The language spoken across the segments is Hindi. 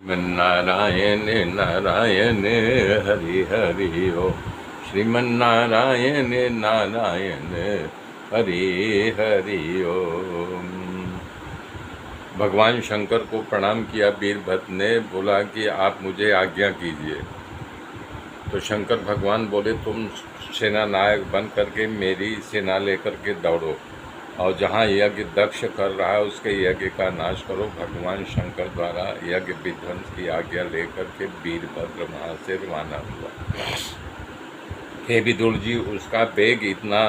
श्रीमन्नारायण नारायण हरि हरि ओ श्रीमन्नारायण नारायण हरि हरि ओम। भगवान शंकर को प्रणाम किया वीरभद्र ने, बोला कि आप मुझे आज्ञा कीजिए। तो शंकर भगवान बोले, तुम सेना नायक बन करके मेरी सेना लेकर के दौड़ो और जहाँ यज्ञ दक्ष कर रहा है उसके यज्ञ का नाश करो। भगवान शंकर द्वारा यज्ञ विध्वंस की आज्ञा लेकर के वीरभद्र वहाँ से रवाना हुआ। हे विदुर जी, उसका वेग इतना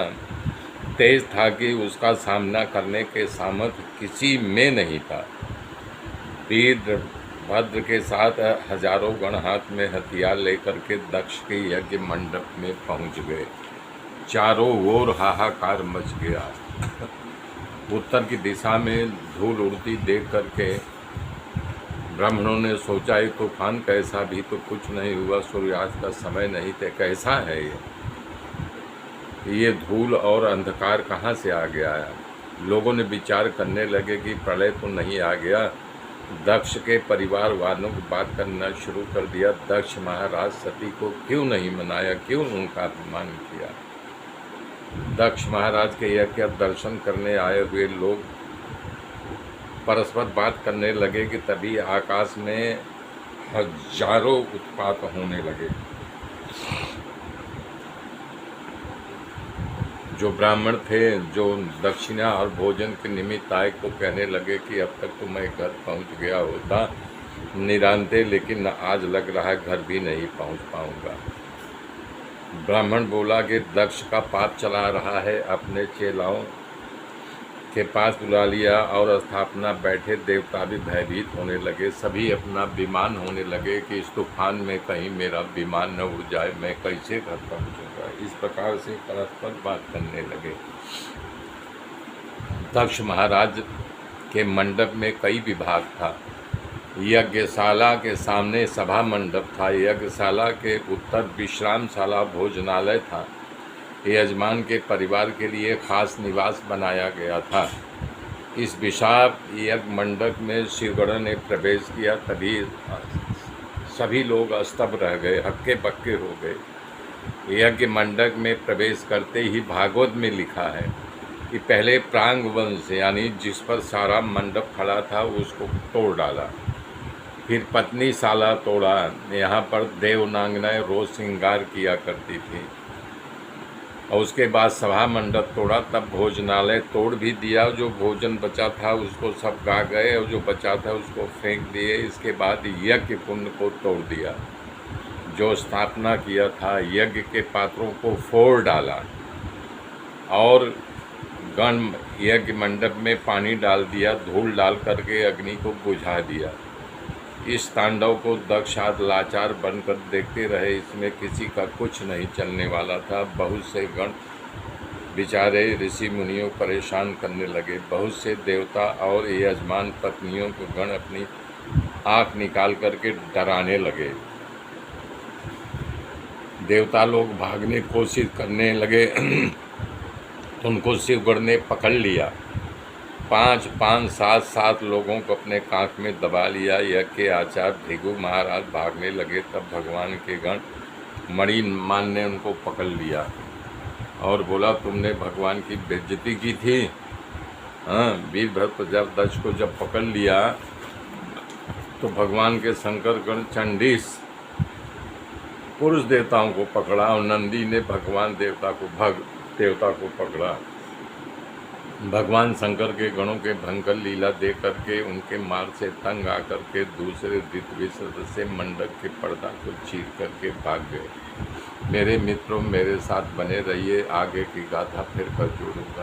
तेज था कि उसका सामना करने के सामर्थ्य किसी में नहीं था। वीरभद्र के साथ हजारों गण हाथ में हथियार लेकर के दक्ष के यज्ञ मंडप में पहुंच गए। चारों ओर हाहाकार मच गया। उत्तर की दिशा में धूल उड़ती देख करके ब्राह्मणों ने सोचा, ये तूफान कैसा, भी तो कुछ नहीं हुआ, सूर्यास्त का समय नहीं थे, कैसा है ये धूल और अंधकार कहाँ से आ गया है। लोगों ने विचार करने लगे कि प्रलय तो नहीं आ गया। दक्ष के परिवार वालों को बात करना शुरू कर दिया, दक्ष महाराज सती को क्यों नहीं मनाया, क्यों उनका अपमान किया। दक्ष महाराज के यज्ञ दर्शन करने आए हुए लोग परस्पर बात करने लगे कि तभी आकाश में हजारों उत्पात होने लगे। जो ब्राह्मण थे, जो दक्षिणा और भोजन के निमित्त आए, को कहने लगे कि अब तक तो मैं घर पहुंच गया होता निरांते, लेकिन आज लग रहा है घर भी नहीं पहुंच पाऊंगा। ब्राह्मण बोला कि दक्ष का पाप चला रहा है, अपने चेलाओं के पास बुला लिया और स्थापना बैठे देवता भी भयभीत होने लगे। सभी अपना विमान होने लगे कि इस तूफान में कहीं मेरा विमान न उड़ जाए, मैं कैसे घर पहुंचूंगा। इस प्रकार से परस्पर बात करने लगे। दक्ष महाराज के मंडप में कई विभाग था। यज्ञशाला के सामने सभा मंडप था, यज्ञशाला के उत्तर विश्रामशाला भोजनालय था, यजमान के परिवार के लिए खास निवास बनाया गया था। इस विशाल यज्ञ मंडप में शिवगण ने प्रवेश किया, तभी सभी लोग स्तब्ध रह गए, हक्के बक्के हो गए। यज्ञ मंडप में प्रवेश करते ही भागवत में लिखा है कि पहले प्रांग वंश यानी जिस पर सारा मंडप खड़ा था उसको तोड़ डाला, फिर पत्नी शाला तोड़ा। यहाँ पर देवनांगनाएं रोज श्रृंगार किया करती थी। और उसके बाद सभा मंडप तोड़ा, तब भोजनालय तोड़ भी दिया। जो भोजन बचा था उसको सब गा गए और जो बचा था उसको फेंक दिए। इसके बाद यज्ञ कुंड को तोड़ दिया, जो स्थापना किया था। यज्ञ के पात्रों को फोड़ डाला और गण यज्ञ मंडप में पानी डाल दिया, धूल डाल करके अग्नि को बुझा दिया। इस तांडव को दक्ष आदि लाचार बनकर देखते रहे। इसमें किसी का कुछ नहीं चलने वाला था। बहुत से गण बेचारे ऋषि मुनियों परेशान करने लगे। बहुत से देवता और यजमान पत्नियों को गण अपनी आँख निकाल करके डराने लगे। देवता लोग भागने की कोशिश करने लगे। उनको शिवगण ने पकड़ लिया। 5 7 लोगों को अपने कांख में दबा लिया। यज्ञ के आचार्य भृगु महाराज भागने लगे, तब भगवान के गण मणिमान ने उनको पकड़ लिया और बोला, तुमने भगवान की बेइज्जती की थी। हाँ, वीरभद्र जब दक्ष को जब पकड़ लिया तो भगवान के शंकर गण चंडीस पुरुष देवताओं को पकड़ा और नंदी ने भगवान देवता को पकड़ा। भगवान शंकर के गणों के भयंकर लीला देख करके उनके मार से तंग आकर के दूसरे द्वितीय सदस्य मंडप के पर्दा को चीर करके भाग गए। मेरे मित्रों, मेरे साथ बने रहिए, आगे की गाथा फिर कर जोड़ूंगा।